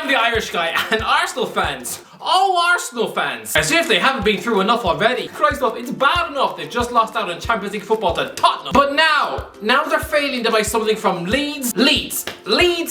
I'm the Irish guy, and Arsenal fans, oh Arsenal fans, as if they haven't been through enough already. Christ love, it's bad enough they've just lost out in Champions League football to Tottenham. But now they're failing to buy something from Leeds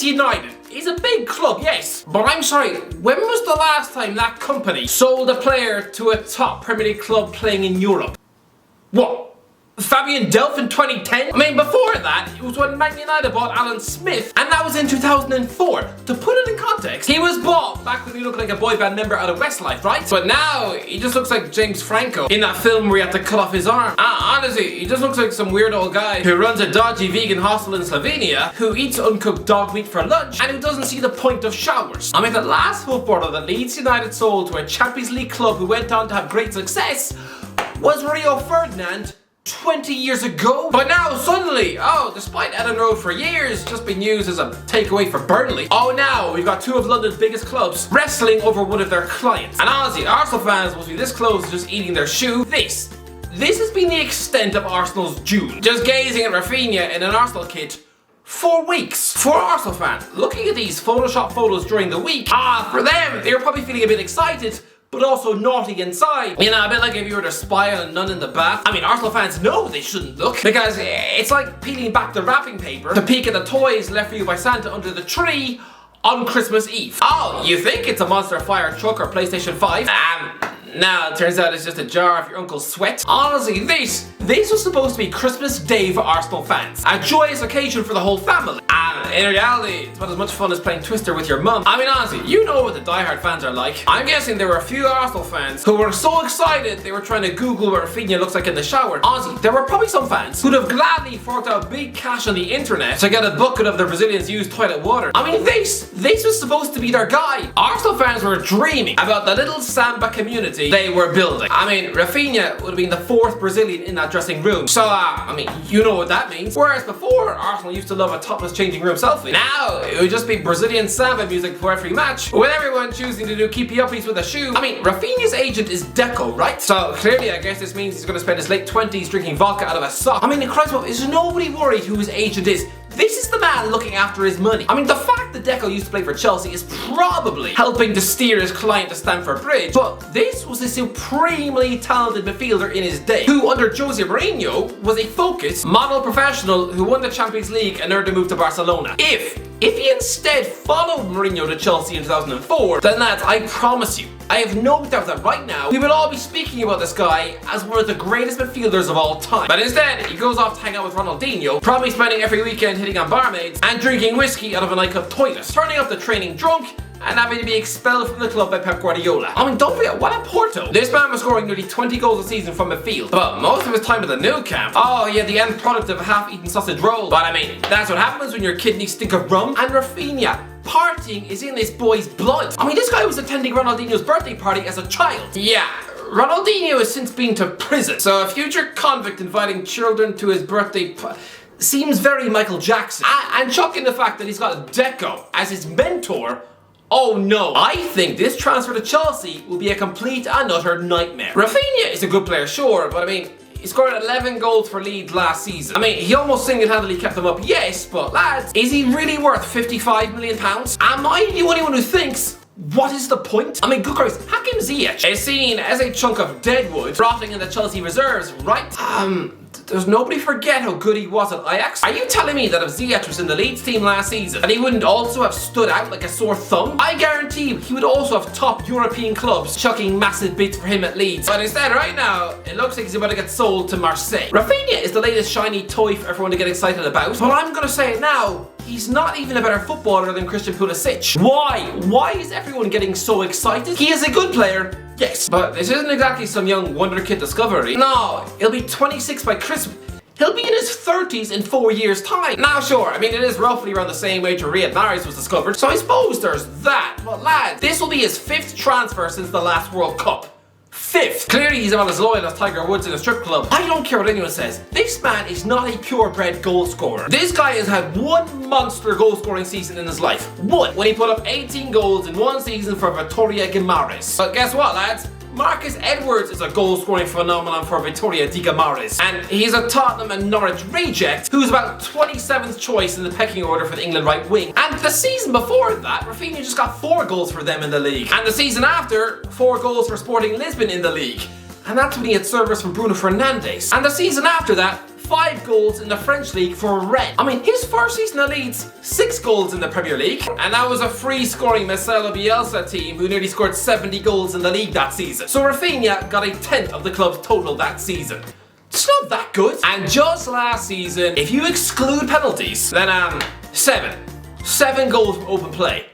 United. It's a big club, yes. But I'm sorry, when was the last time that company sold a player to a top Premier League club playing in Europe? What? Fabian Delph in 2010? I mean, before that, it was when Man United bought Alan Smith, and that was in 2004. To put it in context, he was bought back when he looked like a boy band member out of Westlife, right? But now, he just looks like James Franco in that film where he had to cut off his arm. Honestly, he just looks like some weird old guy who runs a dodgy vegan hostel in Slovenia, who eats uncooked dog meat for lunch, and who doesn't see the point of showers. I mean, the last footballer that Leeds United sold to a Champions League club who went on to have great success was Rio Ferdinand 20 years ago. But now suddenly, despite Ellen Road for years just being used as a takeaway for Burnley, now we've got two of London's biggest clubs wrestling over one of their clients. And honestly, Arsenal fans must be this close to just eating their shoe. This has been the extent of Arsenal's June. Just gazing at Raphinha in an Arsenal kit for weeks. For Arsenal fans, looking at these Photoshop photos during the week, for them, they were probably feeling a bit excited, but also naughty inside. You know, a bit like if you were to spy on a nun in the bath. I mean, Arsenal fans know they shouldn't look, because it's like peeling back the wrapping paper to peek at the toys left for you by Santa under the tree on Christmas Eve. Oh, you think it's a Monster Fire truck or PlayStation 5? No, it turns out it's just a jar of your uncle's sweat. Honestly, this was supposed to be Christmas Day for Arsenal fans. A joyous occasion for the whole family. And in reality, it's about as much fun as playing Twister with your mum. I mean, honestly, you know what the diehard fans are like. I'm guessing there were a few Arsenal fans who were so excited they were trying to Google what Raphinha looks like in the shower. Honestly, there were probably some fans who'd have gladly forked out big cash on the internet to get a bucket of the Brazilians' used toilet water. I mean, this was supposed to be their guy. Arsenal fans were dreaming about the little samba community they were building. I mean, Raphinha would have been the fourth Brazilian in that dressing room. So, I mean, you know what that means. Whereas before, Arsenal used to love a topless changing room selfie. Now, it would just be Brazilian samba music before every match, with everyone choosing to do keepy uppies with a shoe. I mean, Raphinha's agent is Deco, right? So, clearly, I guess this means he's going to spend his late 20s drinking vodka out of a sock. I mean, in Christ's name, is nobody worried who his agent is? This is the man looking after his money. I mean, the fact that Deco used to play for Chelsea is probably helping to steer his client to Stamford Bridge, but this was a supremely talented midfielder in his day, who under Jose Mourinho was a focused, model professional who won the Champions League and earned a move to Barcelona. If he instead followed Mourinho to Chelsea in 2004, then lads, I promise you, I have no doubt that right now we would all be speaking about this guy as one of the greatest midfielders of all time. But instead, he goes off to hang out with Ronaldinho, probably spending every weekend hitting on barmaids and drinking whiskey out of a nightclub toilet, turning up the training drunk and having to be expelled from the club by Pep Guardiola. I mean, don't forget, what a Porto. This man was scoring nearly 20 goals a season from midfield, but most of his time at the Nou Camp, the end product of a half-eaten sausage roll. But I mean, that's what happens when your kidneys stink of rum. And Raphinha, partying is in this boy's blood. I mean, this guy was attending Ronaldinho's birthday party as a child. Yeah, Ronaldinho has since been to prison, so a future convict inviting children to his birthday seems very Michael Jackson. And shocking the fact that he's got Deco as his mentor. Oh no, I think this transfer to Chelsea will be a complete and utter nightmare. Raphinha is a good player, sure, but I mean, he scored 11 goals for Leeds last season. I mean, he almost single-handedly kept them up, yes, but lads, is he really worth £55 million? Am I the only one who thinks, what is the point? I mean, good Christ, Hakim Ziyech is seen as a chunk of deadwood rotting in the Chelsea reserves, right? Does nobody forget how good he was at Ajax? Are you telling me that if Ziyech was in the Leeds team last season, that he wouldn't also have stood out like a sore thumb? I guarantee he would also have top European clubs chucking massive bids for him at Leeds. But instead, right now, it looks like he's about to get sold to Marseille. Raphinha is the latest shiny toy for everyone to get excited about, but I'm gonna say it now, he's not even a better footballer than Christian Pulisic. Why? Why is everyone getting so excited? He is a good player, yes, but this isn't exactly some young wonder kid discovery. No, he'll be 26 by Christmas. He'll be in his 30s in 4 years' time. Now sure, I mean it is roughly around the same age where Riyad Mahrez was discovered, so I suppose there's that. But lads, this will be his 5th transfer since the last World Cup. 5th. Clearly he's about as loyal as Tiger Woods in a strip club. I don't care what anyone says. This man is not a purebred goal scorer. This guy has had one monster goal scoring season in his life. One. When he put up 18 goals in one season for Vitoria Guimarães. But guess what, lads? Marcus Edwards is a goal-scoring phenomenon for Vittoria Di Gamares, and he's a Tottenham and Norwich reject who's about 27th choice in the pecking order for the England right wing. And the season before that, Raphinha just got 4 goals for them in the league. And the season after, 4 goals for Sporting Lisbon in the league. And that's when he had service from Bruno Fernandes. And the season after that, 5 goals in the French league for Rennes. I mean, his first season at Leeds, 6 goals in the Premier League. And that was a free-scoring Marcelo Bielsa team who nearly scored 70 goals in the league that season. So Raphinha got a 10th of the club's total that season. It's not that good. And just last season, if you exclude penalties, then 7 goals from open play.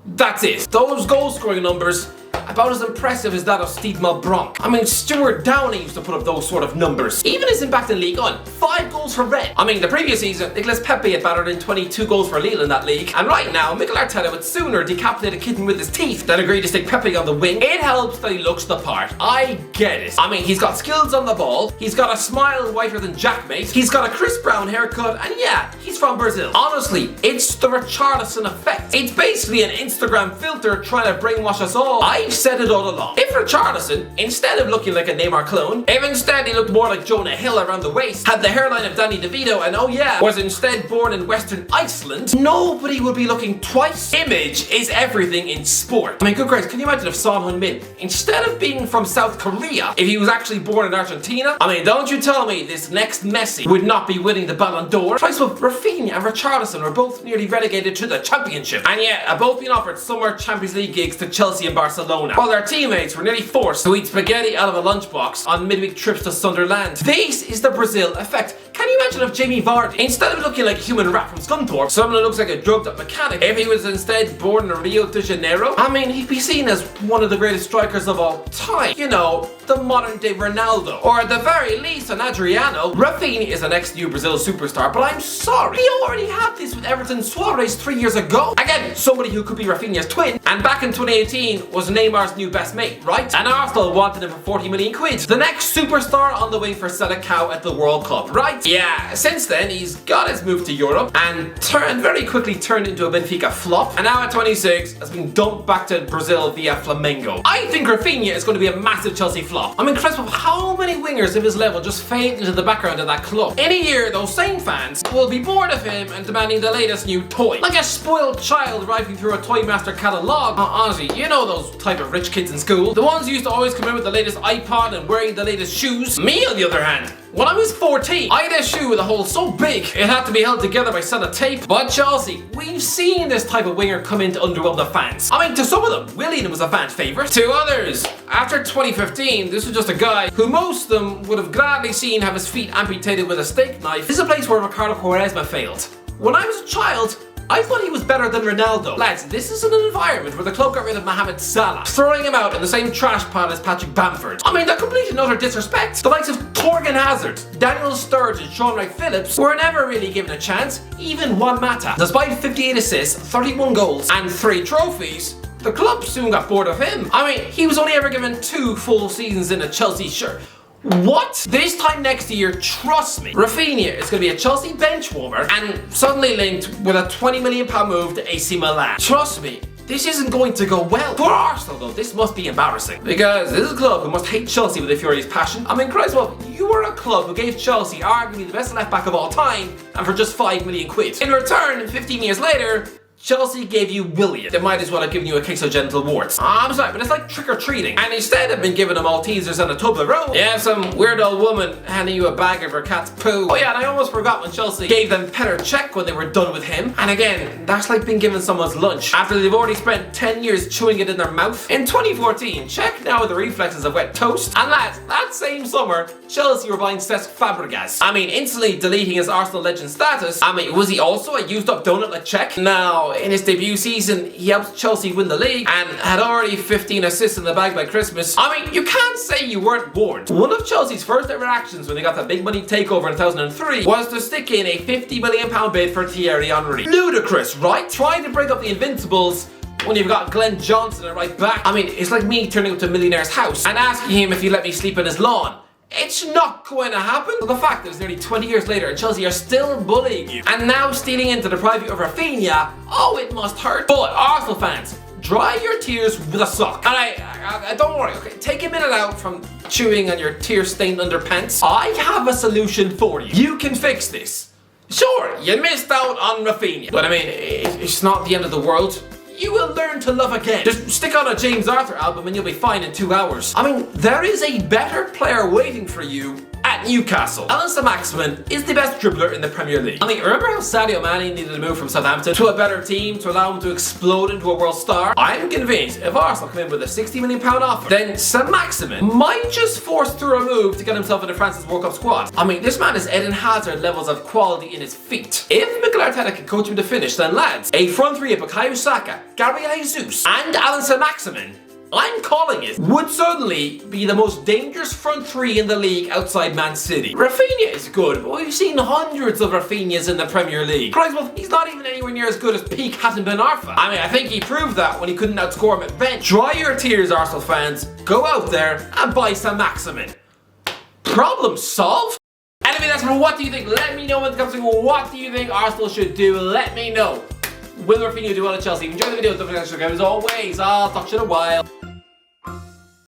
That's it. Those goal-scoring numbers, about as impressive as that of Steve Malbranc. I mean, Stuart Downey used to put up those sort of numbers. Even his impact in League 1, 5 goals for Rennes. I mean, the previous season, Nicolas Pepe had battered in 22 goals for Lille in that league. And right now, Mikel Arteta would sooner decapitate a kitten with his teeth than agree to stick Pepe on the wing. It helps that he looks the part. I get it. I mean, he's got skills on the ball, he's got a smile whiter than Jackmate, he's got a Chris Brown haircut, and yeah, he's from Brazil. Honestly, it's the Richarlison effect. It's basically an Instagram filter trying to brainwash us all. I've said it all along. If Richarlison, instead of looking like a Neymar clone, if instead he looked more like Jonah Hill around the waist, had the hairline of Danny DeVito, and oh yeah, was instead born in Western Iceland, nobody would be looking twice. Image is everything in sport. I mean, good Christ, can you imagine if Son Heung-min, instead of being from South Korea, if he was actually born in Argentina? I mean, don't you tell me this next Messi would not be winning the Ballon d'Or. Christ, well, Raphinha and Richarlison were both nearly relegated to the Championship, and yet have both been offered summer Champions League gigs to Chelsea and Barcelona, while their teammates were nearly forced to eat spaghetti out of a lunchbox on midweek trips to Sunderland. This is the Brazil effect. Can you imagine if Jamie Vardy, instead of looking like a human rat from Scunthorpe, someone who looks like a drugged up mechanic, if he was instead born in Rio de Janeiro? I mean, he'd be seen as one of the greatest strikers of all time. You know, the modern day Ronaldo. Or at the very least, an Adriano. Raphinha is an ex-New Brazil superstar, but I'm sorry, he already had this with Everton Suarez 3 years ago. Again, somebody who could be Raphinha's twin, and back in 2018 was Neymar's new best mate, right? And Arsenal wanted him for 40 million quid. The next superstar on the way for Selecao at the World Cup, right? Yeah, since then he's got his move to Europe and very quickly turned into a Benfica flop, and now at 26 has been dumped back to Brazil via Flamengo. I think Raphinha is going to be a massive Chelsea flop. I'm impressed with how many wingers of his level just fade into the background of that club. In a year, those same fans will be bored of him and demanding the latest new toy. Like a spoiled child rifling through a Toy Master catalogue. Honestly, you know those type of rich kids in school? The ones who used to always come in with the latest iPod and wearing the latest shoes? Me, on the other hand, when I was 14, I had a shoe with a hole so big it had to be held together by sellotape. But Chelsea, we've seen this type of winger come in to underwhelm the fans. I mean, to some of them, Willian was a fan favourite. To others, after 2015, this was just a guy who most of them would have gladly seen have his feet amputated with a steak knife. This is a place where Ricardo Quaresma failed. When I was a child, I thought he was better than Ronaldo. Lads, this is an environment where the club got rid of Mohamed Salah, throwing him out in the same trash pile as Patrick Bamford. I mean, the complete and utter disrespect. The likes of Torgan Hazard, Daniel Sturridge and Sean Wright-Phillips were never really given a chance, even Juan Mata. Despite 58 assists, 31 goals and 3 trophies, the club soon got bored of him. I mean, he was only ever given 2 full seasons in a Chelsea shirt. What? This time next year, trust me, Raphinha is going to be a Chelsea bench warmer and suddenly linked with a £20 million move to AC Milan. Trust me, this isn't going to go well. For Arsenal though, this must be embarrassing. Because this is a club who must hate Chelsea with a furious passion. I mean, Christ, well, you were a club who gave Chelsea arguably the best left back of all time and for just 5 million quid. In return, 15 years later, Chelsea gave you Willian. They might as well have given you a case of genital warts. I'm sorry, but it's like trick-or-treating. And instead of being given a Maltesers and a Toblerone, you have some weird old woman handing you a bag of her cat's poo. Oh yeah, and I almost forgot when Chelsea gave them Petr Cech when they were done with him. And again, that's like being given someone's lunch after they've already spent 10 years chewing it in their mouth. In 2014, Cech now with the reflexes of wet toast. And lads, that same summer, Chelsea were buying Cesc Fabregas. I mean, instantly deleting his Arsenal legend status. I mean, was he also a used up donut like Cech? No. In his debut season, he helped Chelsea win the league and had already 15 assists in the bag by Christmas. I mean, you can't say you weren't warned. One of Chelsea's first ever actions when they got that big money takeover in 2003 was to stick in a £50 million bid for Thierry Henry. Ludicrous, right? Trying to break up the Invincibles when you've got Glenn Johnson at right back. I mean, it's like me turning up to a millionaire's house and asking him if he'd let me sleep on his lawn. It's not going to happen. The fact that it's nearly 20 years later and Chelsea are still bullying you and now stealing into the private of Raphinha, oh, it must hurt. But Arsenal fans, dry your tears with a sock. And I don't worry, okay? Take a minute out from chewing on your tear-stained underpants. I have a solution for you. You can fix this. Sure, you missed out on Raphinha, but I mean, it's not the end of the world. You will learn to love again. Just stick on a James Arthur album and you'll be fine in 2 hours. I mean, there is a better player waiting for you at Newcastle. Alan Saint-Maximin is the best dribbler in the Premier League. I mean, remember how Sadio Mane needed to move from Southampton to a better team to allow him to explode into a world star? I'm convinced if Arsenal come in with a £60 million offer, then Saint-Maximin might just force through a move to get himself into France's World Cup squad. I mean, this man is Eden Hazard levels of quality in his feet. If Mikel Arteta can coach him to finish, then lads, a front three of Bukayo Saka, Gabriel Jesus, and Alan Saint-Maximin, I'm calling it, would suddenly be the most dangerous front three in the league outside Man City. Raphinha is good, but we've seen hundreds of Raphinhas in the Premier League. Christ, well, he's not even anywhere near as good as peak Hassan Ben Arfa. I mean, I think he proved that when he couldn't outscore him at bench. Dry your tears, Arsenal fans. Go out there and buy Saint-Maximin. Problem solved? Anyway, that's for what do you think? Let me know in the comments. What do you think Arsenal should do? Let me know. Will Raphinha do well at Chelsea? Enjoy the video. Don't forget to subscribe as always. I'll talk to you in a while.